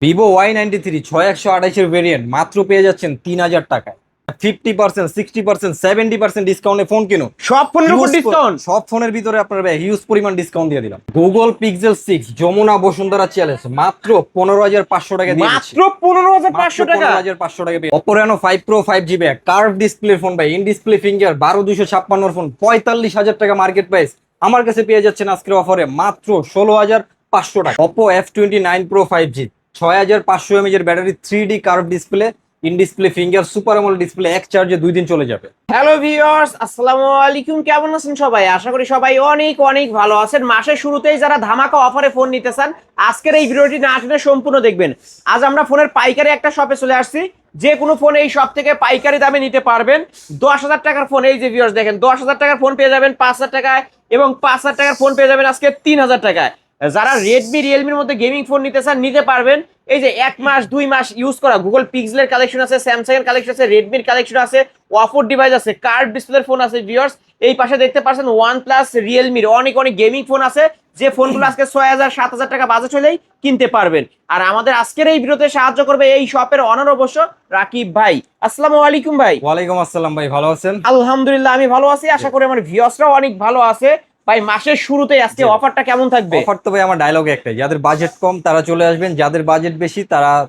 Vivo Y93 6128 এর variant মাত্র পেয়ে যাচ্ছেন 3000 টাকায়। 50%, 60%, 70% ডিসকাউন্টে ফোন কিনুন। সব ফোনের উপর ডিসকাউন্ট। সব ফোনের ভিতরে আপনার হিউজ পরিমাণ ডিসকাউন্ট দিয়ে দিলাম। Google Pixel 6 Jamuna Bashundhara challenge মাত্র 15500 টাকা দিয়ে দিচ্ছি। মাত্র 15500 টাকা। 15500 টাকা পেয়ে Oppo Reno 5 Pro 5GB curve display phone ভাই, ইন ডিসপ্লে ফিঙ্গার 12256 ফোন 45000 টাকা মার্কেট প্রাইস। আমার কাছে পেয়ে যাচ্ছেন আজকের অফারে মাত্র 16500 টাকা। Oppo F29 Pro 5G 6500 mAh এর battery, 3D curve display, in display finger, super AMOLED display, এক চার্জে 2 দিন চলে যাবে। হ্যালো ভিউয়ার্স, আসসালামু আলাইকুম। কেমন আছেন সবাই? আশা করি সবাই অনেক অনেক ভালো আছেন। মাসের শুরুতেই যারা ধামাকা অফারে ফোন নিতে চান, আজকের এই ভিডিওটি না টেনে সম্পূর্ণ দেখবেন। আজ আমরা ফোনের পাইকারি একটা শপে চলে আসছি। যে কোনো ফোন এই শপ থেকে পাইকারি দামে নিতে পারবেন। 10,000 টাকার ফোন, এই যে ভিউয়ার্স দেখেন, 10,000 টাকার ফোন পেয়ে যাবেন 5,000 টাকায়, এবং 5,000 টাকার ফোন পেয়ে যাবেন আজকে 3,000 টাকায়। যারা রেডমি রিয়েলমির মধ্যে গেমিং ফোন নিতে চান নিতে পারবেন। এই যে 1 মাস 2 মাস ইউজ করা গুগল পিক্সেলের কালেকশন আছে, স্যামসাং এর কালেকশন আছে, রেডমির কালেকশন আছে, ওয়াফোর ডিভাইস আছে, কার্ভ ডিসপ্লের ফোন আছে ভিউয়ার্স। এই পাশে দেখতে পাচ্ছেন OnePlus রিয়েলমির অনেক অনেক গেমিং ফোন আছে, যে ফোনগুলো আজকে 6,000 7,000 টাকা বাজেট হলেই কিনতে পারবেন। আর আমাদের আজকের এই ভিডিওতে সাহায্য করবে এই শপের অনার অবশ্য রাকিব ভাই। আসসালামু আলাইকুম ভাই। ওয়ালাইকুম আসসালাম ভাই, ভালো আছেন? আলহামদুলিল্লাহ আমি ভালো আছি, আশা করি আমার ভিউয়ার্সরাও অনেক ভালো আছে। ভাই মাসের শুরুতে আজকে অফারটা কেমন থাকবে? অফার তো ভাই আমার ডায়লগ একটাই, যাদের বাজেট কম তারা চলে আসবেন, যাদের বাজেট বেশি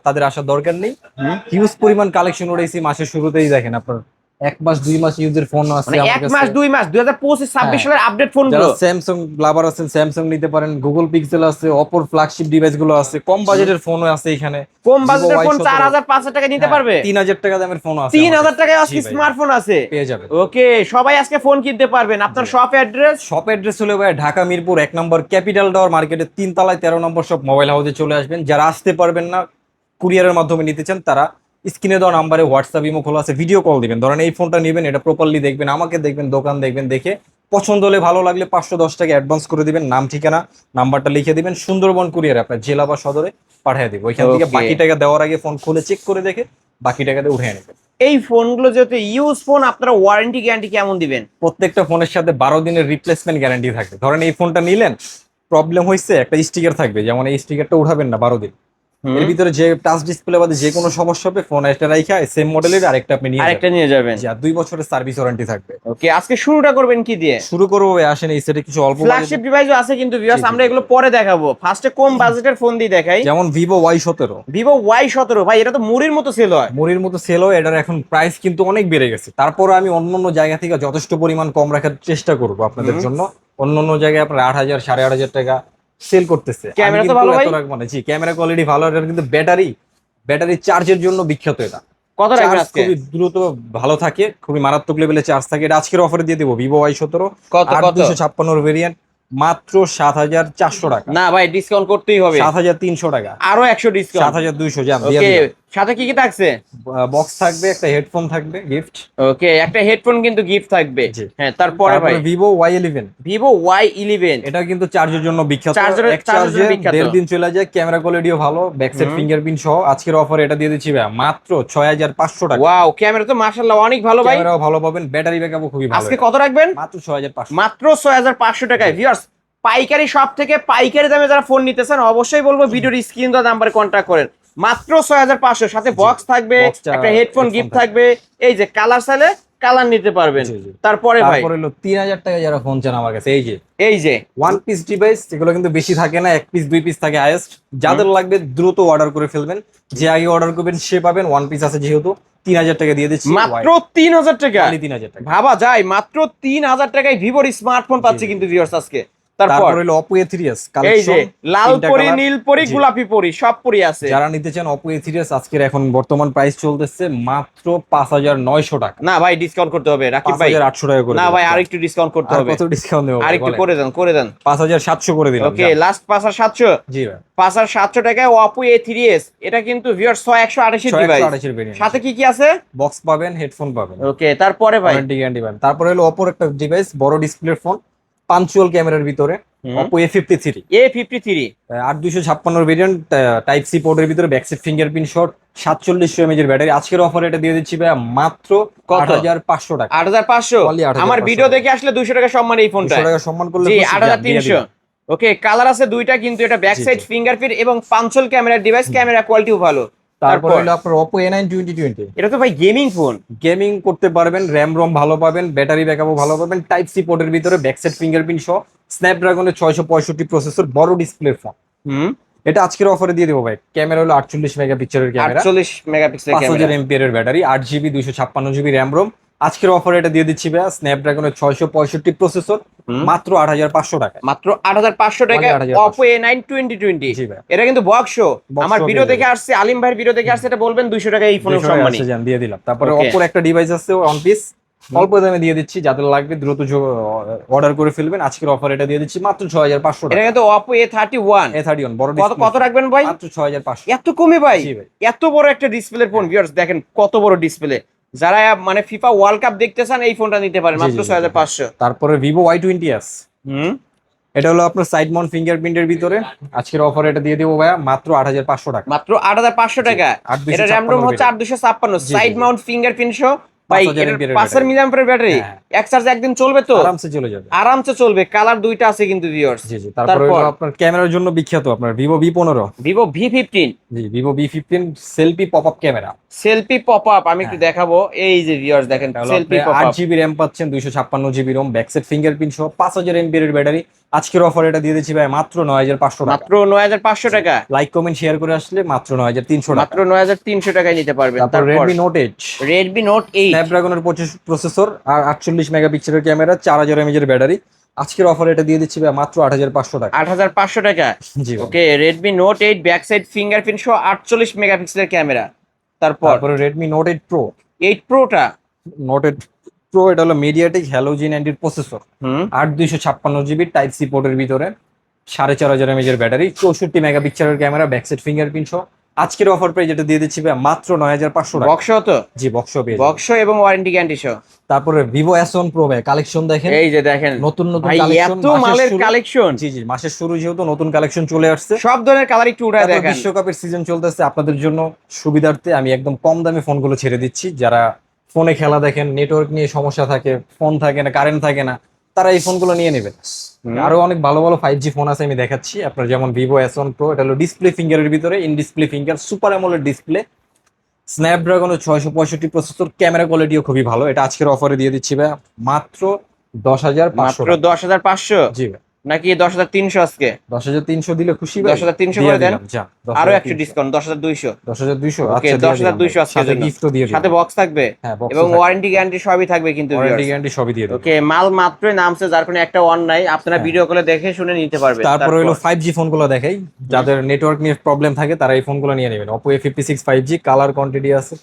তাদের আসার দরকার নেই। হিউজ পরিমাণ কালেকশন উঠেছি মাসের শুরুতেই। দেখেন আপনার 1 মাস 2 মাস ইউজের ফোন আছে মানে আমার 1 কাছে। মাস 2 মাস 2025-26 সালের আপডেট ফোনগুলো। যারা স্যামসাং লাভার আছেন স্যামসাং নিতে পারেন, গুগল পিক্সেল আছে, অপোর ফ্ল্যাগশিপ ডিভাইস গুলো আছে, কম বাজেটের ফোনও আছে এখানে। কম বাজেটের ফোন 4,000 5,000 টাকা নিতে পারবে। 3000 টাকা দামের ফোন আছে, 3000 টাকায় আজকে স্মার্টফোন আছে পেয়ে যাবেন। ওকে, সবাই আজকে ফোন কিনতে পারবেন। আপনার শপ অ্যাড্রেস? শপ অ্যাড্রেস হলো ভাই ঢাকা মিরপুর 1 নম্বর ক্যাপিটাল টাওয়ার মার্কেটের 3 তলায় 13 নম্বর শপ মোবাইল হাউসে চলে আসবেন। যারা আসতে পারবেন না, কুরিয়ারের মাধ্যমে নিতে চান, তারা স্ক্রিনে দেওয়া নাম্বারে হোয়াটসঅ্যাপ ইমো খোলা আছে, ভিডিও কল দিবেন। ধরেন এই ফোনটা নেবেন, এটা প্রপারলি দেখবেন, আমাকে দেখবেন, দোকান দেখবেন, দেখে পছন্দ হলে ভালো লাগলে 510 টাকা অ্যাডভান্স করে দিবেন, নাম ঠিকানা নাম্বারটা লিখে দিবেন, সুন্দরবন কুরিয়ারে আপনার জেলা বা সদরে পাঠিয়ে দিব। ওইখান থেকে বাকি টাকা দেওয়ার আগে ফোন খুলে চেক করে দেখে বাকি টাকাতে উঠে নেবেন। এই ফোনগুলো যেহেতু ইউজ ফোন, আপনারা ওয়ারেন্টি গ্যারান্টি কেমন দিবেন? প্রত্যেকটা ফোনের সাথে 12 দিনের রিপ্লেসমেন্ট গ্যারান্টি থাকবে। ধরেন এই ফোনটা নিলেন, প্রবলেম হয়েছে, একটা স্টিকার থাকবে, যেমন এই স্টিকারটা উঠাবেন না 12 দিন। এর ভিতরে যে টাচ ডিসপ্লে বাদে যে কোনো সমস্যা হবে, ফোন একটা রাইখা সেম মডেলের আরেকটা আপনি নিয়ে যাবেন। যা 2 বছরের সার্ভিস ওয়ারেন্টি থাকবে। ওকে, আজকে শুরুটা করবেন কি দিয়ে? শুরু করবো আসেন, এই সেটে কিছু অল্প ফ্ল্যাগশিপ ডিভাইসও আছে কিন্তু ভিউয়ার্স, আমরা এগুলো পরে দেখাবো। ফার্স্টে কম বাজেটের ফোন দিয়ে দেখাই, যেমন ভিভো Y17। ভিভো Y17 ভাই, এটা তো মুড়ির মতো সেল হয়। মুড়ির মতো সেল হয়, এটার এখন প্রাইস কিন্তু অনেক বেড়ে গেছে। তারপর আমি অন্য জায়গা থেকে যথেষ্ট পরিমাণ কম রাখার চেষ্টা করবো আপনাদের জন্য। অন্য জায়গায় আপনার 8,000 8,500 টাকা সেল করতেছে। ক্যামেরা তো ভালো ভাই? মানে জি, ক্যামেরা কোয়ালিটি ভালো, এটার কিন্তু ব্যাটারি চার্জের জন্য বিখ্যাত। এটা কত রাখবেন আজকে? খুবই দ্রুত ভালো থাকে, খুবই মারাত্মক লেভেলে চার্জ থাকে। এটা আজকের অফারে দিয়ে দেবো ভিভো Y17 কত 8256 ভেরিয়েন্ট মাত্র 7,400 টাকা। না ভাই, ডিসকাউন্ট করতেই হবে। 7,300 টাকা, আরো 100 ডিসকাউন্ট। 7,200 জান দিয়ে ওকে, দিলাম। সাথে কি কি থাকছে? বক্স থাকবে, একটা হেডফোন থাকবে গিফট। ওকে, একটা হেডফোন কিন্তু গিফট থাকবে। হ্যাঁ, তারপরে ভাই ভিভো Y11। ভিভো Y11 এটা কিন্তু চার্জের জন্য বিখ্যাত। চার্জের জন্য বিখ্যাত। 1.5 দিন চলে যায়, ক্যামেরা কোয়ালিটিও ভালো, ব্যাক সাইড ফিঙ্গারপ্রিন্ট সহ। আজকের অফারে এটা দিয়ে দিচ্ছি ভাই মাত্র 6,500 টাকা। ওয়াও, ক্যামেরা তো মাশাআল্লাহ অনেক ভালো ভাই। ক্যামেরাও ভালো পাবেন, ব্যাটারি ব্যাকআপও খুবই ভালো। আজকে কত রাখবেন? মাত্র 6,500। মাত্র 6,500 টাকায় ভিউয়ার্স, পাইকারি শপ থেকে পাইকারি দামে যারা ফোন নিতে চান অবশ্যই বলবো ভিডিওর স্ক্রিন দেওয়া নাম্বারে কন্টাক্ট করেন। মাত্র 6,500, সাথে বক্স থাকবে, একটা হেডফোন গিফট থাকবে। এই যে কালার চাইলে কালার নিতে পারবেন। তারপরে ভাই হলো 3,000 টাকা যারা ফোন চান আমার কাছে, এই যে ওয়ান পিস ডিভাইস, এগুলো কিন্তু বেশি থাকে না, 1 পিস 2 পিস থাকে হাইয়েস্ট। যাদের লাগবে দ্রুত অর্ডার করে ফেলবেন, যে আগে অর্ডার করবেন সে পাবেন। ওয়ান পিস আছে যেহেতু 3,000 টাকা দিয়ে দিচ্ছি। মাত্র 3,000 টাকা, 3,000 টাকা ভাবা যায়। মাত্র 3,000 টাকায় ভিভোর স্মার্টফোন পাচ্ছি কিন্তু ভিউয়ার্স আজকে। তারপর হলো Oppo A3s এই যে লাল পরি, নীল পরি, গোলাপি পরি, সব পরি আছে। যারা নিতে চান Oppo A3s আজকের এখন বর্তমান প্রাইস চলতেছে মাত্র 5,900 টাকা। না ভাই, ডিসকাউন্ট করতে হবে রাকিব ভাই। 5,800 টাকা করে। না ভাই, আরেকটু ডিসকাউন্ট করতে হবে। কত ডিসকাউন্ট দেব? আরেকটু করে দেন 5,700 করে দিলাম। ওকে, লাস্ট 5,700। জি ভাই, 5,700 টাকায় Oppo A3s। এটা কিন্তু ভিউয়ার্স 628 ডিভাইস। 628 ভেরিয়েন্ট। সাথে কি কি আছে? বক্স পাবেন, হেডফোন পাবেন। ওকে, তারপরে ভাই ওয়ারেন্টি গ্যারান্টি পাবেন। তারপরে হলো Oppo একটা ডিভাইস, বড় ডিসপ্লের ফোন, পাঞ্চুয়াল ক্যামেরার ভিতরে, Oppo A53। 8256 variant, type C পোর্টের ভিতরে, back side fingerprint shot, 4700 mAh এর ব্যাটারি। আজকের অফারে এটা দিয়ে দিচ্ছি ভাই মাত্র 8,500 টাকা। 8,500। Only 8,500 আমার ভিডিও দেখে আসলে 200 টাকা সম্মান এই ফোনটা। 200 টাকা সম্মান করলে জি, 8,300। ওকে, কালার আছে দুইটা, কিন্তু এটা ব্যাক জি, সাইড জি। ফিঙ্গারপ্রিন্ট এবং পাঞ্চল ক্যামেরার ডিভাইস, ক্যামেরা কোয়ালিটিও ভালো। তারপর তারপর হলো আপনার Oppo A9 2020। এটা তো ভাই গেমিং ফোন। গেমিং করতে পারবেন, র্যাম রম ভালো পাবেন, ব্যাটারি ব্যাকআপও ভালো পাবেন, টাইপ সি পোর্টের ভিতরে ব্যাকসাইড ফিঙ্গারপ্রিন্ট সহ স্ন্যাপড্রাগনের 665 প্রসেসর, বড় ডিসপ্লের ফোন। হুম, এটা আজকের অফারে দিয়ে দেবো ভাই। ক্যামেরা হলো 48 মেগাপিক্সেলের ক্যামেরা, 48 মেগাপিক্সেল 5000 ক্যামেরা। এমপিআর এর battery, 8 GB 256 GB RAM ROM. আজকের অফারে এটা দিয়ে দিচ্ছি ভাই স্ন্যাপড্রাগনের 665 প্রসেসর, হুম, মাত্র 8500 টাকা। মাত্র 8500 টাকায় 8500 Oppo A9 2020। জি ভাই। এটা কিন্তু বক্স। Box আমার show ভিডিও পেয়ে দেখে আসছে, আলিম ভাইয়ের ভিডিও দেখে আসছে, এটা বলবেন 200 টাকা এই ফোনের 200 টাকা সম্মানী। আছে, যান দিয়ে দিলাম। তারপরে Okay. অপোর একটা ডিভাইস আছে অন পিস, অল্প দামে দিয়ে দিচ্ছি, যাদের লাগবে দ্রুত অর্ডার করে ফেলবেন। আজকের অফার এটা দিয়ে দিচ্ছি মাত্র 6500 এটা টাকা। কিন্তু Oppo A31। A31 বড় কত ডিসপ্লে, কত রাখবেন ভাই? মাত্র 6500। এত কমে ভাই? জি ভাই। এত বড় একটা ডিসপ্লের ফোন, ভিউয়ার্স দেখেন কত বড় ডিসপ্লে। যারা মানে ফিফা ওয়ার্ল্ড কাপ দেখতে চান এই ফোনটা নিতে পারেন জি, মাত্র জি, জি। 6500। তারপরে Vivo Y20s, হুম, এটা হলো আপনার সাইড মাউন্ট ফিঙ্গারপ্রিন্টের ভিতরে। আজকের অফার এটা দিয়ে দেবো ভাইয়া মাত্র 8500 টাকা। মাত্র 8500 টাকা। 8256 এটা র্যাম রোম হচ্ছে 8256, জি, জি, সাইড জি। মাউন্ট ফিঙ্গারপ্রিন্ট সহ। ভাই 5000 এটা এমপিআর 5000 মিলিঅ্যাম্পিয়ার ব্যাটারি, হ্যাঁ। এক চার্জে একদিন চলবে তো? আরামসে চলে যাবে। আরামসে চলবে। কালার দুইটা আছে কিন্তু ভিউয়ার্স। জি জি। তারপরে হলো আপনার ক্যামেরার জন্য বিখ্যাত আপনার Vivo V15। Vivo V15 জি, Vivo V15 selfie pop up camera. Selfie pop up. আমি একটু দেখাবো, এই যে ভিউয়ার্স দেখেন selfie pop up. 8 GB RAM পাচ্ছেন, 256 জিবি রোম, ব্যাকসাইড ফিঙ্গারপ্রিন্ট সহ 5000 এমপিআর এর ব্যাটারি। আজকের অফার এটা দিয়ে দিচ্ছি ভাই মাত্র 9500 টাকা। মাত্র 9500 টাকা। লাইক কমেন্ট শেয়ার করে আসলে মাত্র 9300 টাকা। মাত্র 9300 টাকায় নিতে পারবেন। তারপর তারপর Redmi Note 8, Redmi Note 8। স্ন্যাপড্রাগনের 25 processor আর 48 মেগাপিক্সেলের ক্যামেরা, 4000 এমএএইচ এর ব্যাটারি। আজকের অফার এটা দিয়ে দিচ্ছি ভাই মাত্র 8500 টাকা। 8500 টাকা। জি ভাই। ওকে, Redmi Note 8 back side fingerprint সহ 48 মেগাপিক্সেলের ক্যামেরা। তারপর তারপরে Redmi Note 8 Pro, 8 Proটা। Note 8 Pro এটা হলো MediaTek halogen and processor, hmm, 8256 GB type C পোর্টের ভিতরে, 4500 এমএএইচ এর ব্যাটারি, 64 মেগাপিক্সেলের ক্যামেরা, ব্যাকসাইড ফিঙ্গারপ্রিন্ট সহ। আজকের অফার প্রাইস যেটা দিয়ে দিচ্ছি ভাই মাত্র 9500 টাকা। বক্স তো? জি, বক্স পেয়ে যাবেন। বক্স এবং ওয়ারেন্টি গ্যারান্টি সহ। তারপরে Vivo S1 Pro ভাই, কালেকশন দেখেন, এই যে দেখেন নতুন নতুন ভাই, কালেকশন, এত মালের কালেকশন। জি জি, মাসের শুরু যেহেতু নতুন কালেকশন চলে আসছে। সব ধরনের কালার একটু উঠায় তারপর দেখেন। বিশ্বকাপের সিজন চলতেছে, আপনাদের জন্য সুবিধার্থে আমি একদম কম দামে ফোনগুলো ছেড়ে দিচ্ছি। যারা ফোনে খেলা দেখেন, নেটওয়ার্ক নিয়ে সমস্যা থাকে, ফোন থাকে না, কারেন্ট থাকে না, তারা এই ফোনগুলো নিয়ে নেবেন। আরো অনেক ভালো ভালো 5G ফোন আছে, আমি দেখাচ্ছি আপনার। যেমন Vivo S1 Pro, এটা হলো ডিসপ্লে ফিঙ্গারের ভিতরে, in display finger, super AMOLED display, স্ন্যাপড্রাগনের 665 প্রসেসর, ক্যামেরা কোয়ালিটিও খুবই ভালো। এটা আজকের অফারে দিয়ে দিচ্ছি ভাই মাত্র 10500 মাত্র টাকা। 10500 জি ভাই। নাকি 10300? আজকে 10300 দিলে খুশি ভাই। 10300 দিয়ে করে দেন। দিলাম, যা, আরো 10300 একশো ডিসকাউন্ট, 10200। 10200। ওকে, আচ্ছা, দিয়ে দিলাম 10200 ভাই। আজকের সাথে জন্য। গিফটও দিয়ে দিলাম। সাথে বক্স থাকবে হ্যাঁ, box এবং ও থাকবে। ওয়ারেন্টি গ্যারান্টি সবই থাকবে কিন্তু ওয়ারেন্টি viewers। গ্যারান্টি সবই দিয়ে দিলাম। ওকে, মাল মাত্রই নামছে, যার কোনো একটা অন নাই, আপনারা হ্যাঁ। ভিডিও কলে দেখে শুনে নিতে পারবেন। তারপরে হলো 5G ফোনগুলো দেখাই, যাদের নেটওয়ার্ক নিয়ে প্রবলেম থাকে তারা এই ফোনগুলো নিয়ে নেবেন। Oppo A56 5G, colour quantity আছে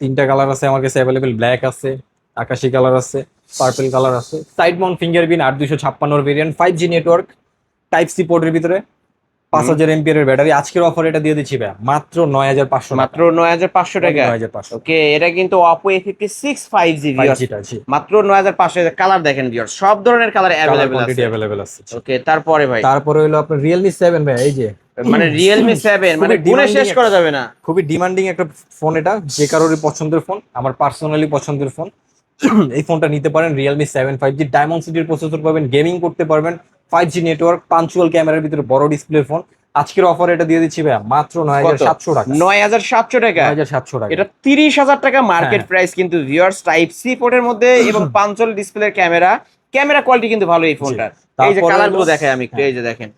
তিনটা কালার আছে আমার কাছে অ্যাভেলেবেল। ব্ল্যাক আছে, আকাশি কালার আছে, পার্পল কালার আছে। Side mount fingerprint, 8256 variant, 5G network, type C পোর্টের ভিতরে, 5000 এমপিআর এর ব্যাটারি। আজকের অফার এটা দিয়ে দিচ্ছি ভাই মাত্র 9500 মাত্র 9500 টাকা। 9500। ওকে, এটা কিন্তু Oppo A56 5G viewers। 5G টা, জি। মাত্র 9500। কালার দেখেন viewers, সব ধরনের কালার কালার অ্যাভেলেবেল কোয়ান্টিটি আছে। অ্যাভেলেবেল আছে। ওকে, তারপরে ভাই তারপরে হলো আপনার Realme 7 ভাই, এই যে মানে Realme 7 মানে খুবই গুণে শেষ demanding করা যাবে না। খুবই ডিমান্ডিং একটা ফোন। এটা যে কারোরই পছন্দের ফোন, আমার পার্সোনালি পছন্দের ফোন। এই ফোনটা নিতে পারেন। Realme 7 5G, ডায়মন্ড সিটির প্রসেসর পাবেন, গেমিং করতে পারবেন, 5G নেটওয়ার্ক, পাঞ্চুয়াল ক্যামেরার ভিতরে, বড় ডিসপ্লের ফোন। আজকের অফার এটা দিয়ে দিচ্ছি ভাই মাত্র 9700 টাকা। 9700 টাকা। 9700 টাকা। এটা 30000 টাকা মার্কেট হ্যাঁ। প্রাইস কিন্তু ভিউয়ার্স। টাইপ সি পোর্টের মধ্যে এবং পাঞ্চল ডিসপ্লের ক্যামেরা কোয়ালিটি কিন্তু ভালো এই ফোনটার। এই যে তারপরে কালার গুলো হলো- দেখাই আমি একটু, এই যে দেখেন।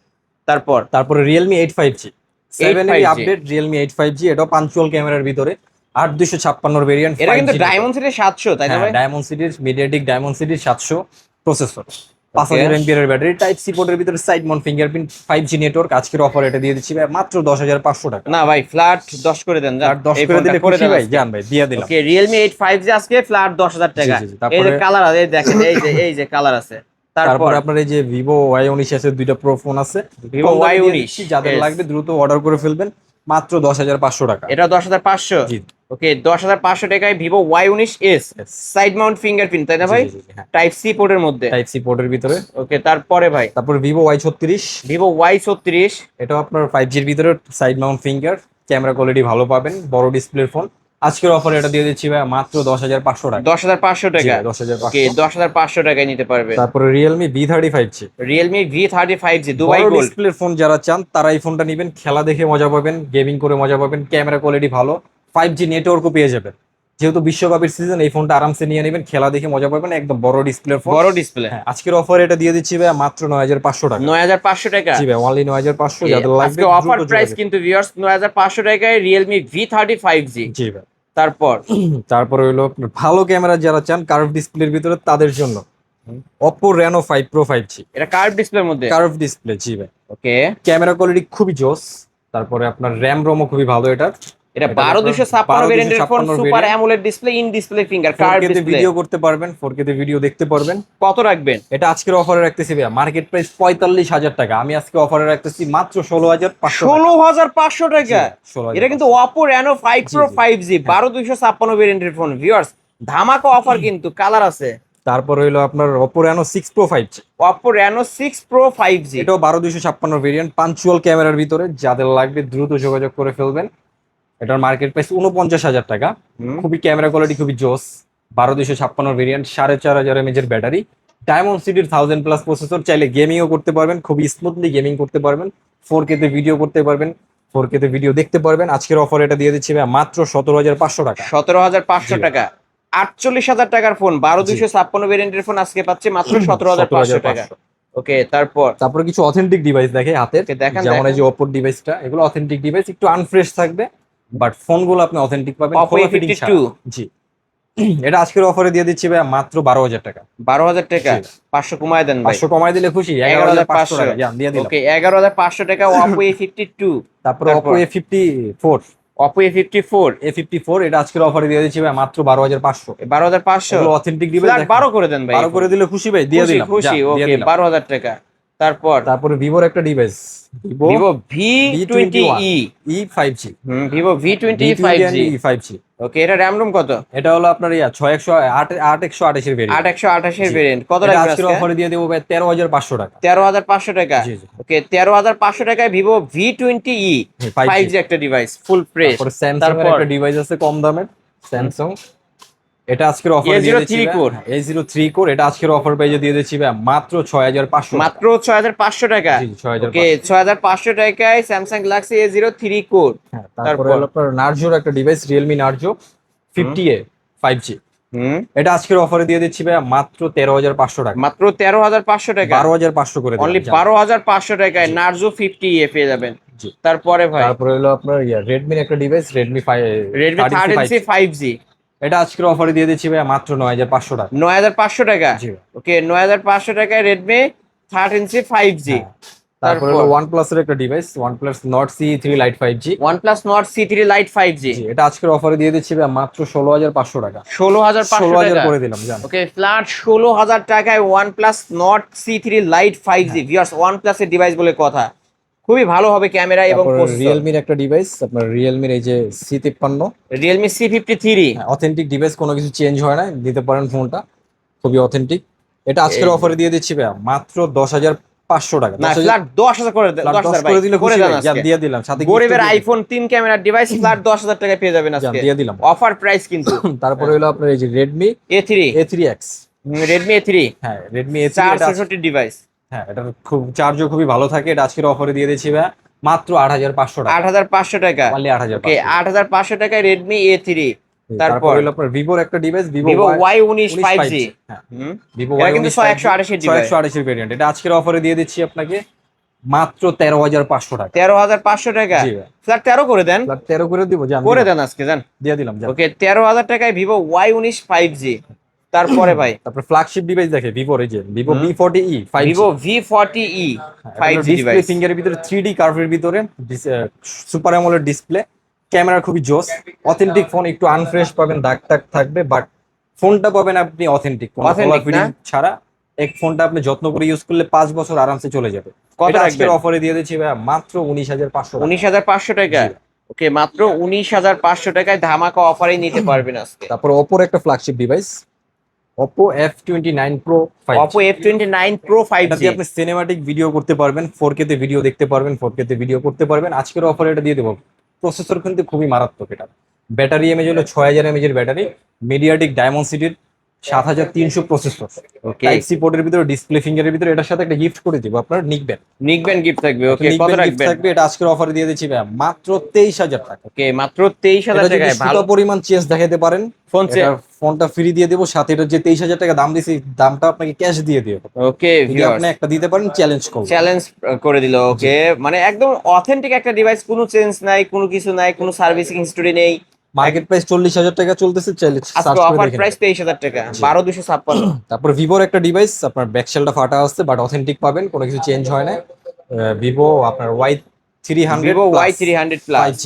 তারপরে Realme 8 5G, 7 এর 5G আপডেট Realme 8 5G, এটা পাঞ্চুয়াল ক্যামেরার ভিতরে, 8256 ভেরিয়েন্ট। এটা কিন্তু ডায়মন্ড সিটির 700, তাই না ভাই? ডায়মন্ড সিটির, মিডিয়াটেক ডায়মন্ড সিটির 700 প্রসেসর, 5000 এমপিআর এর ব্যাটারি, টাইপ সি পোর্টের ভিতরে, side mount fingerprint, 5G network. আজকের অফার এটা দিয়ে দিচ্ছি ভাই মাত্র 10500 টাকা। না ভাই, ফ্ল্যাট 10 করে দেন। আর 10 করে দিলে খুশি ভাই, জান ভাই, দিয়ে দিলাম। ওকে, Realme 8 5G আজকে ফ্ল্যাট 10000 টাকা। জি, জি, জি। এই যে তারপরে- কালার আছে, এই দেখেন, এই যে কালার আছে। তারপর তারপর আপনার এই যে Vivo Y19 এর দুইটা প্রো ফোন আছে, Vivo কম দামে দিয়ে Y19, দিচ্ছি, যাদের yes। লাগবে দ্রুত অর্ডার করে ফেলবেন, মাত্র 10500 টাকা। এটা 10500। জি। ওকে, 10500 টাকায় Vivo Y19s, Yes। Side mount fingerprint, তাই না ভাই? টাইপ সি পোর্টের মধ্যে। টাইপ সি পোর্টের ভিতরে। ওকে, তারপরে ভাই তারপর Vivo Y36, Vivo Y36। এটা আপনার 5G এর ভিতরে, side Mount finger, camera quality ভালো পাবেন, বড় ডিসপ্লের ফোন, আজকের অফারে এটা দিয়ে দিচ্ছি ভাই মাত্র 10,500 টাকা। 10,500 টাকা। 10,500। ওকে 10,500 টাকায় নিতে পারবে। তারপরে রিয়েলমি V35 জি, রিয়েলমি V35 জি দুবাই বড় গোল্ড। ডিসপ্লের ফোন যারা চান তারা এই ফোনটা নেবেন, খেলা দেখে মজা পাবেন, গেমিং করে মজা পাবেন, ক্যামেরা কোয়ালিটি ভালো, 5G নেটওয়ার্কও পেয়ে যাবেন। যেহেতু বিশ্বকাপের সিজন, এই ফোনটা আরামসে নিয়ে নেবেন, খেলা দেখে মজা পাবেন, একদম বড় ডিসপ্লের ফোন। বড় ডিসপ্লে। হ্যাঁ, আজকের অফারে এটা দিয়ে দিচ্ছি ভাই মাত্র 9,500 টাকা। 9,500 টাকা। জি ভাই, অনলি 9,500। যাদের লাগবে আজকে অফার প্রাইস কিন্তু ভিউয়ার্স 9,500 টাকায় রিয়েলমি V35 জি। জি ভাই। তারপর হলো আপনার ভালো ক্যামেরা যারা চান কার্ভ ডিসপ্লের ভিতরে, তাদের জন্য Oppo Reno 5 Pro 5G। এটা কার্ভ ডিসপ্লের মধ্যে। কার্ভ ডিসপ্লে জি ভাই। ওকে ক্যামেরা কোয়ালিটি খুবই জোস। তারপরে আপনার র্যাম রোমও খুবই ভালো এটার। এটা 12256 ভেরিয়েন্টের phone, 12256 super AMOLED display, in display finger, curve 4K তে ডিসপ্লে। ভিডিও করতে পারবেন, 4K তে ভিডিও দেখতে পারবেন। কত রাখবেন? এটা আজকের অফারে রাখতেছি ভাই মার্কেট প্রাইস 45,000 টাকা, আমি আজকে অফারে রাখতেছি মাত্র 16,500 টাকা। 16,500 টাকা। 16,500 এটা কিন্তু Oppo Reno 5 Pro 5G 12256 ভেরিয়েন্টের ফোন ভিউয়ার্স, ধামাকা অফার কিন্তু, কালার আছে। তারপর হইলো আপনার Oppo Reno 6 Pro 5G। Oppo Reno 6 Pro 5G এটাও 12256 ভেরিয়েন্ট, পাঞ্চুয়াল ক্যামেরার ভিতরে। যাদের লাগবে দ্রুত যোগাযোগ করে ফেলবেন। এটার মার্কেট প্রাইস 49,000 টাকা। খুবই ক্যামেরা কোয়ালিটি খুবই জোস, 12256 ভেরিয়েন্ট, 4,500 mAh এর ব্যাটারি, ডায়মন্ড সিটির 1000+ প্রসেসর। চাইলে গেমিংও করতে পারবেন, খুবই স্মুথলি গেমিং করতে পারবেন, 4K তে ভিডিও করতে পারবেন, 4K তে ভিডিও দেখতে পারবেন। আজকের অফার এটা দিয়ে দিচ্ছি ভাই মাত্র 17,500 টাকা। 17,500 টাকা। 48,000 টাকার ফোন, 12256 ভেরিয়েন্টের ফোন আজকে পাচ্ছে মাত্র 17,500 টাকা। ওকে তারপর কিছু অথেন্টিক ডিভাইস দেখে হাতের, দেখেন, যেমন এই যে Oppo ডিভাইসটা, এগুলো অথেন্টিক ডিভাইস, একটু আনফ্রেশ থাকবে, বাট ফোনগুলো আপনি অথেন্টিক পাবেন। Oppo A52 জি, এটা আজকের অফারে দিয়ে দিচ্ছি ভাই মাত্র 12,000 টাকা। 12,000 টাকা। জি। 500 কমায় দেন ভাই। 500 কমাই দিলে খুশি, 11,500 টাকা দিয়ে দিলাম। ওকে 11,500 টাকা Oppo A52। তারপর Oppo A54। Oppo A54 এটা আজকের অফারে দিয়ে দিচ্ছি ভাই মাত্র 12,500। 12,500। এগুলো অথেন্টিক ডিভাইস, 12 করে দেন ভাই। 12 করে দিলে খুশি ভাই, দিয়ে দিলাম। খুশি। ওকে 12,000 টাকা। তারপরে ভিভোর একটা device, Vivo V20e E5G। Vivo V20e 5G। E5G। ওকে এটা র‍্যাম রোম কত? এটা হলো আপনার 6128 এর ভেরিয়েন্ট। 8128 এর ভেরিয়েন্ট। কত এটা লাগবে আজকের আজকে? অফারে দিয়ে দেবো ভাই 13,500 টাকা। 13,500 টাকা। জি, জি। ওকে 13,500 টাকায় Vivo V20e 5G একটা ডিভাইস, ফুল ফ্রেশ। তারপরে স্যামসাং এর একটা ডিভাইস আছে কম দামের, স্যামসাং। এটা আজকের অফারে দিয়ে দিচ্ছি A03 A03 কোর। এটা আজকের অফার পেজে দিয়ে দিচ্ছি ভাই মাত্র 6,500। মাত্র 6,500 টাকা। জি, 6,500। ওকে 6,500 টাকায় স্যামসাং গ্যালাক্সি A03 কোর। হ্যাঁ, তারপরে হলো আপনার নার্জোর একটা device, Realme Narzo 50A 5G। এটা আজকের অফারে দিয়ে দিচ্ছি ভাই মাত্র 13,500 টাকা। মাত্র 13,500 টাকা। 12,500 করে দিলাম। অনলি 12,500 টাকায় নার্জো 50A পেয়ে যাবেন। জি। তারপরে ভাই তারপরে হলো আপনার রেডমির একটা ডিভাইস, Redmi 13C 5G। এটা আজকের অফারে দিয়ে দিচ্ছি ভাই মাত্র 9,500 টাকা। 9,500 টাকা। জি। ওকে 9,500 টাকায় Redmi 13C 5G। তারপরে হলো OnePlus এর একটা device, OnePlus Nord CE3 Lite 5G। OnePlus Nord C3 Lite 5G। জি, এটা আজকের অফারে দিয়ে দিচ্ছি ভাই মাত্র 16,500 টাকা। 16,500 টাকা করে দিলাম জান। ওকে ফ্ল্যাট 16,000 টাকায় OnePlus Nord C3 Lite 5G। Viewers OnePlus এর ডিভাইস বলে কথা, খুবই ভালো হবে ক্যামেরা এবং প্রসেসর। রিয়েলমির একটা ডিভাইস, আপনার রিয়েলমির এই যে C53। Realme C53। Authentic device, কোনো কিছু চেঞ্জ হয় না, দিতে পারেন ফোনটা, খুবই অথেন্টিক। এটা আজকের অফারে দিয়ে দিচ্ছি ভাই মাত্র 10,500 টাকা। না ফ্ল্যাট 10,000 করে দেন। 10,000 করে দিলে করে খুশি দেন ভাই, আজকে। দিয়ে দিলাম। সাথে গরিবের আইফোন 3 ক্যামেরার ডিভাইস ফ্ল্যাট 10,000 টাকায় পেয়ে যাবেন আজকে, দিয়ে দিলাম। অফার প্রাইস কিন্তু। তারপরে হলো আপনার এই যে Redmi A3 A3X। Redmi A3 হ্যাঁ, Redmi A3। 464 ডিভাইস। হ্যাঁ, এটা খুব চার্জও খুবই ভালো থাকে। এটা আজকের অফারে দিয়ে দিচ্ছি ভাই মাত্র 8,500 টাকা। 8,500 টাকা। অনলি 8,500। ওকে 8,500 টাকায় Redmi A3। তারপর হলো আপনার ভিভোর একটা ডিভাইস, Vivo Y19 5G। হ্যাঁ, হুম ভিভো এটা কিন্তু 128 এর ডিভাইস। 128 এর ভেরিয়েন্ট। এটা আজকের অফারে দিয়ে দিচ্ছি আপনাকে মাত্র 13,500 টাকা। 13,500 টাকা। জি ভাই। ফ্ল্যাট 13 করে দেন। ফ্ল্যাট 13 করে দিব জান। করে দেন আজকে জান। দিয়ে দিলাম জান। ওকে 13,000 টাকায় Vivo Y19 5G। তারপরে ভাই তারপর ফ্ল্যাগশিপ ডিভাইস দেখে ভিভোর এই যে Vivo V40e 5G। Vivo V40e 5G display device. ফিঙ্গারের ভিতরে 3D কার্ভের ভিতরে সুপার অ্যামোলেড ডিসপ্লে, ক্যামেরা খুবই জোস, অথেন্টিক ফোন। একটু আনফ্রেশ পাবেন, দাগ টাগ থাকবে, বাট ফোনটা পাবেন আপনি অথেন্টিক, কোনো Authentic ফিটিং না? ছাড়া। এক ফোনটা আপনি যত্ন করে ইউজ করলে 5 বছর আরামসে চলে যাবে। কত এটা রাখবেন? আজকের অফারে দিয়ে দিচ্ছি ভাই মাত্র 19,500 টাকা। 19,500 টাকা। জি। ওকে মাত্র 19,500 টাকায় ধামাকা অফারে নিতে পারবেন আজকে। তারপর Oppo একটা flagship device, Oppo F29 Pro 5G। Oppo F29 Pro 5G। এটাতে আপনি সিনেমাটিক ভিডিও করতে পারবেন, 4K তে ভিডিও দেখতে পারবেন, 4K তে ভিডিও করতে পারবেন। আজকের অফারে এটা দিয়ে দেবো। প্রসেসর কিন্তু খুবই মারাত্মক। এটা ব্যাটারি এমএজ হলো 6000 এমএজ এর ব্যাটারি, মিডিয়াটেক ডায়মন্ড 7300 প্রসেসর। ওকে, টাইপ সি পোর্টের ভিতরে ডিসপ্লে ফিঙ্গারের ভিতরে এটার সাথে একটা গিফট করে দিব, আপনার নিকবেন। নিকবেন গিফট থাকবে। ওকে, কত নিকবেন গিফট রাখবেন? থাকবে, এটা আজকের অফারে দিয়ে দিচ্ছি ভাই মাত্র 23000 টাকা। ওকে, মাত্র 23000 এটা যদি টাকায় ভালো সুতা পরিমাণ চেঞ্জ দেখাতে পারেন, ফোন এটা ফোনটা ফ্রি দিয়ে দেবো, সাথে এটা যে 23000 টাকা দাম দিছি দামটা আপনাকে ক্যাশ দিয়ে দিও। ওকে যদি আপনি একটা দিতে পারেন চ্যালেঞ্জ করবো। চ্যালেঞ্জ করে দিল। ওকে, মানে একদম অথেন্টিক একটা ডিভাইস, কোনো চেঞ্জ নাই, কোনো কিছু নাই, কোনো সার্ভিসিং হিস্টোরি নেই। মার্কেট প্রাইস 40000 টাকা চলতেছে, চ্যালেঞ্জ সার্চ আজকে করে অফার দেখেন। প্রাইস 23000 টাকা, 12256। তারপর ভিভোর একটা ডিভাইস, আপনার ব্যাকশেলটা ফাটা আসছে বাট অথেন্টিক পাবেন, কোনো কিছু চেঞ্জ হয় না। ভিভো আপনার Y300 Vivo Y300 plus. 5G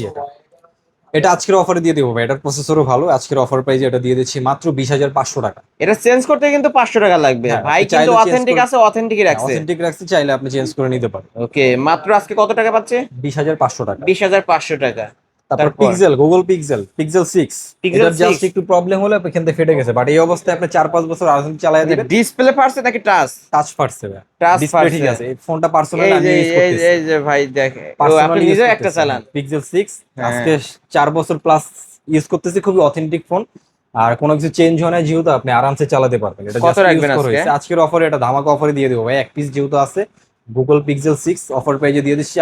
এটা আজকের অফারে দিয়ে দেবো ভাই, এটার প্রসেসরও ভালো। আজকের অফার প্রাইসে এটা দিয়ে দিচ্ছি মাত্র 20500 টাকা। এটা চেঞ্জ করতে কিন্তু 500 টাকা লাগবে হ্যাঁ, ভাই, আপনি কিন্তু চাইলে change অথেন্টিক করে- আছে, অথেন্টিকই রাখছে। অথেন্টিক রাখছি, চাইলে আপনি চেঞ্জ করে নিতে পারেন। ওকে, মাত্র আজকে কত টাকা পাচ্ছে? 20500 টাকা। 20500 টাকা। তারপর তারপর? পিক্সেল, গুগল পিক্সেল 6 Pixel এটার জাস্ট 6 একটু প্রবলেম হলে এখান থেকে ফেটে গেছে, বাট এই অবস্থায় আপনি 4-5 বছর আরামসে চালায় দিবেন। ডিসপ্লে ফাটছে নাকি টাচ? টাচ ফাটছে ভাই, Touch ডিসপ্লে ঠিক ফাটছে। আছে। এই ফোনটা পার্সোনালি এই আমি যে ইউজ করতেছি, এই যে ভাই দেখে, ও আপনি পার্সোনালি নিজে একটা চালান। পিক্সেল 6 হ্যাঁ। আজকে 4 বছর প্লাস ইউজ করতেছি, খুবই অথেন্টিক ফোন। আর কোনো কিছু চেঞ্জ হয় না, যেহেতু আপনি আরামসে চালাতে পারবেন। এটা কত just use রাখবেন করা আজকে? হয়েছে। আজকের অফারে এটা ধামাকা অফারে দিয়ে দেবো ভাই, এক পিস যেহেতু আছে গুগল পিক্সেল 6 অফার প্রাইজে দিয়ে দিচ্ছি।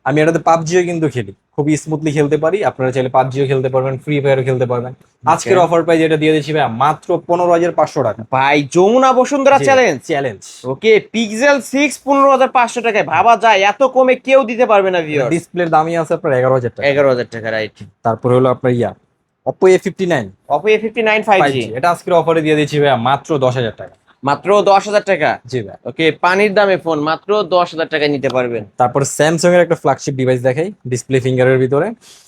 আমি এটাতে পাবজিও কিন্তু খেলি, খুবই স্মুথলি খেলতে পারি। আপনারা চাইলে পাবজিও খেলতে পারবেন, ফ্রি ফায়ারও খেলতে পারবেন। আজকের অফার প্রাইজে এটা দিয়ে দিচ্ছি ভাই মাত্র 15500 টাকা। ভাই Jamuna Bashundhara challenge. Challenge okay, pixel 6 15500 টাকায়, ভাবা যায় এত কমে কেউ দিতে পারবে না ভিউয়ার। ডিসপ্লের দামই আছে আপনার 11000 টাকা। 11000 টাকা, রাইট। তারপরে হলো আপনার Oppo A59 Oppo A59 5G 5G, এটা আজকের অফারে দিয়ে দিচ্ছি ভাই মাত্র 10000 টাকা। মাত্র 10000 টাকা। জি ভাই। ওকে, পানির দামে ফোন মাত্র 10000 টাকায় নিতে পারবেন। তারপর স্যামসাং এর একটা ফ্ল্যাগশিপ ডিভাইস দেখাই, ডিসপ্লে ফিঙ্গারের ভিতরে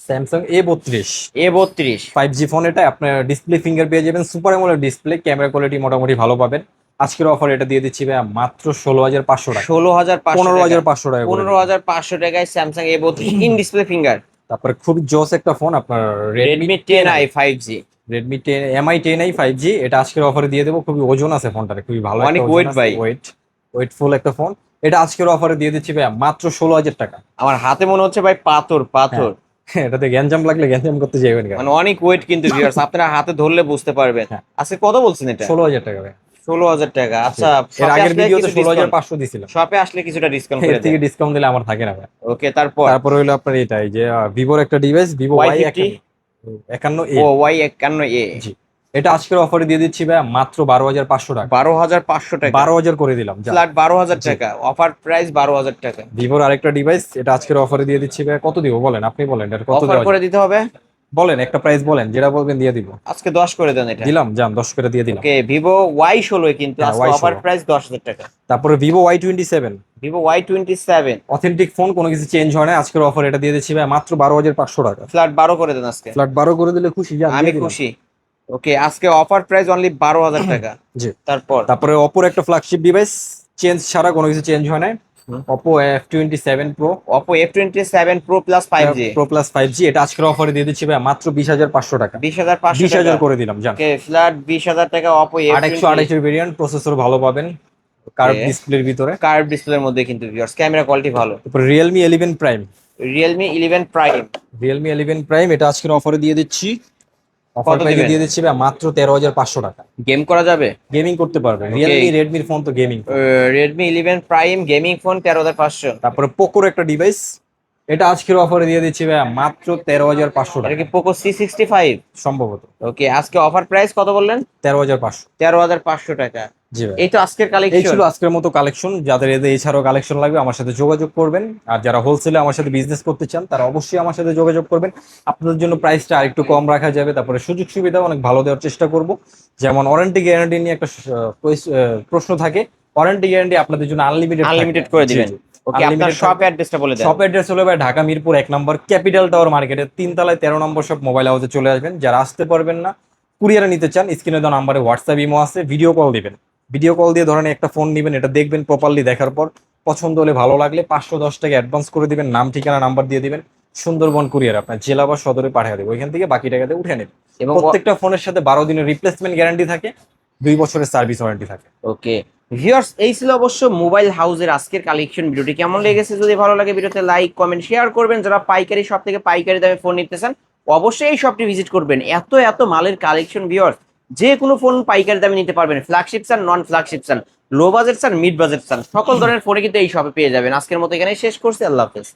Samsung A32 A32 5G phone. এটা আপনার ডিসপ্লে ফিঙ্গার পেয়ে যাবেন, super AMOLED display, camera quality মোটামুটি ভালো পাবেন। আজকের অফার এটা দিয়ে দিচ্ছি ভাই মাত্র 16500 টাকা। 16500 15500 টাকা করে দিলাম। 15500 টাকায় Samsung A32 in display finger. তারপরে খুব জোস একটা ফোন আপনার Redmi 10i 5G। Redmi 10 MI10i 5G, এটা আজকের অফারে দিয়ে দেবো। খুবই ওজন আছে ফোনটার, খুবই ভালো অনেক weight ভাই। ওয়েটফুল একটা ফোন। এটা আজকের অফারে দিয়ে দিচ্ছি ভাই মাত্র 16000 টাকা। আমার হাতে মনে হচ্ছে ভাই পাথর পাথর। এটাতে গ্যাঞ্জাম লাগলে গ্যাঞ্জাম করতে যাবেন কেন? মানে অনেক ওয়েট কিন্তু ভিউয়ার্স, আপনারা হাতে ধরলে বুঝতে পারবেন। হ্যাঁ। আজকে কত বলছেন এটা? 16000 টাকা ভাই। 16000 টাকা। আচ্ছা, এর আগের ভিডিওতে 16500 দিছিলাম, শপে আসলে কিছুটা ডিসকাউন্ট এর করে থেকে দেন। ডিসকাউন্ট দিলে আমার থাকে না ভাই। ওকে, তারপর? তারপর হইলো আপনার এটাই যে ভিভোর একটা ডিভাইস, ভিভো Y50 Y51A। ও Y51A। জি, এটা আজকের অফারে দিয়ে দিচ্ছি ভাই মাত্র 12500 টাকা। 12500 টাকা, 12000 করে দিলাম। ফ্ল্যাট 12000 টাকা, অফার প্রাইস 12000 টাকা। ভিভোর আরেকটা ডিভাইস, এটা আজকের অফারে দিয়ে দিচ্ছি ভাই। কত দিব বলেন, আপনি বলেন এটা কত অফার দেওয়া করে যায়? দিতে হবে। বলেন একটা প্রাইস বলেন, যেটা বলবেন দিয়ে দিব। আজকে 10 করে দেন এটা। দিলাম, যান 10 করে দিয়ে দিলাম। ওকে, ভিভো Y16 কিন্তু হ্যাঁ, আজকে Y16 অফার প্রাইস 10000 টাকা। তারপরে Vivo Y27 Vivo Y27 authentic phone, কোনো কিছু চেঞ্জ হয় না। আজকের অফার এটা দিয়ে দিচ্ছি ভাই মাত্র 12500 টাকা। ফ্ল্যাট 12 করে দেন আজকে। ফ্ল্যাট 12 করে দিলে খুশি, যান আমি দিয়ে দিলাম। খুশি। ওকে, আজকে অফার প্রাইস অনলি 12000 টাকা। জি। তারপরে অপোর একটা ফ্ল্যাগশিপ ডিভাইস, চেঞ্জ ছাড়া কোনো কিছু চেঞ্জ হয় না। Oppo F27 Pro Oppo F27 Pro Plus 5G Pro Plus 5G, এটা আজকের অফারে দিয়ে দিচ্ছি ভাই মাত্র 20500 টাকা। 20500 20000 টাকা করে দিলাম, জান। ওকে, ফ্ল্যাট 20000 টাকা Oppo F20 128 এর ভেরিয়েন্ট, প্রসেসর ভালো পাবেন, কার্ভ Okay. ডিসপ্লের ভিতরে। কার্ভ ডিসপ্লের মধ্যে কিন্তু ভিউয়ার্স, ক্যামেরা কোয়ালিটি ভালো। তারপর Realme 11 Prime Realme 11 Prime, এটা আজকের অফারে দিয়ে দিচ্ছি। অফার কত প্রাইসে দিবেন? দিয়ে দিচ্ছি ভাই মাত্র 13500 টাকা। গেম করা যাবে। গেমিং করতে পারবে। Okay. Realme Redmi ফোন তো gaming. Redmi 11 Prime gaming phone 13500। তারপরে পোকোর একটা ডিভাইস, এটা আজকের অফারে দিয়ে দিচ্ছি ভাই মাত্র 13500 এটা টাকা কি Poco C65? সম্ভবত। ওকে, আজকে অফার প্রাইস কত বললেন? 13500। 13500 টাকা। জি ভাই, এই তো আজকের এই কালেকশন। ছিল আজকের মতো কালেকশন। যাদের এদের এছাড়াও কালেকশন লাগবে আমার সাথে যোগাযোগ করবেন। আর যারা হোলসেলে আমার সাথে বিজনেস করতে চান তারা অবশ্যই আমার সাথে যোগাযোগ করবেন। আপনাদের জন্য প্রাইসটা আরেকটু কম রাখা যাবে। তারপরে সুযোগ সুবিধা অনেক ভালো দেওয়ার চেষ্টা করব। যেমন ওয়ারেন্টি গ্যারান্টি নিয়ে একটা প্রশ্ন থাকে, ওয়ারেন্টি গ্যারান্টি আপনাদের জন্য আনলিমিটেড করে দিবেন। ওকে, আপনার শপ অ্যাড্রেসটা বলে দেন। শপ অ্যাড্রেস হলো ভাই ঢাকা মিরপুর 1 নম্বর ক্যাপিটাল টাওয়ার মার্কেটের 3 তলায় 13 নম্বর শপ মোবাইল হাউসে চলে আসবেন। যারা আসতে পারবেন না, কুরিয়ারে নিতে চান, স্ক্রিনে দেওয়া নাম্বারে হোয়াটসঅ্যাপ ইমো আছে, ভিডিও কল দিবেন। ভিডিও কল দিয়ে ধরেন একটা ফোন নেবেন, এটা দেখবেন প্রপারলি, দেখার পর পছন্দ হলে ভালো লাগলে 510 টাকা অ্যাডভান্স করে দিবেন, নাম ঠিকানা নাম্বার দিয়ে দিবেন। সুন্দরবন কুরিয়ার আপনার জেলা বা সদরে পাঠিয়ে দেবো, ওইখান থেকে বাকি টাকাতে উঠে নেবেন। এবং প্রত্যেকটা ফোনের সাথে 12 দিনের রিপ্লেসমেন্ট গ্যারান্টি থাকে, 2 বছরের সার্ভিস ওয়ারেন্টি থাকে। ওকে ভিউয়ার্স, এই ছিল অবশ্য মোবাইল হাউসের আজকের কালেকশন। ভিডিওটি কেমন লেগেছে যদি ভালো লাগে ভিডিওতে লাইক কমেন্ট শেয়ার করবেন। যারা পাইকারি শপ থেকে পাইকারি দামে ফোন নিতে চান অবশ্যই এই শপটি ভিজিট করবেন। এত এত মালের কালেকশন ভিউয়ার্স, যে কোনো ফোন পাইকারি দামে নিতে পারবেন, ফ্ল্যাগশিপ চান, নন ফ্ল্যাগশিপ চান, লো বাজেট চান, মিড বাজেট চান, সকল ধরনের ফোনে কিন্তু এই শপে পেয়ে যাবেন। আজকের মতো এখানে শেষ করছি, আল্লাহ হাফেজ।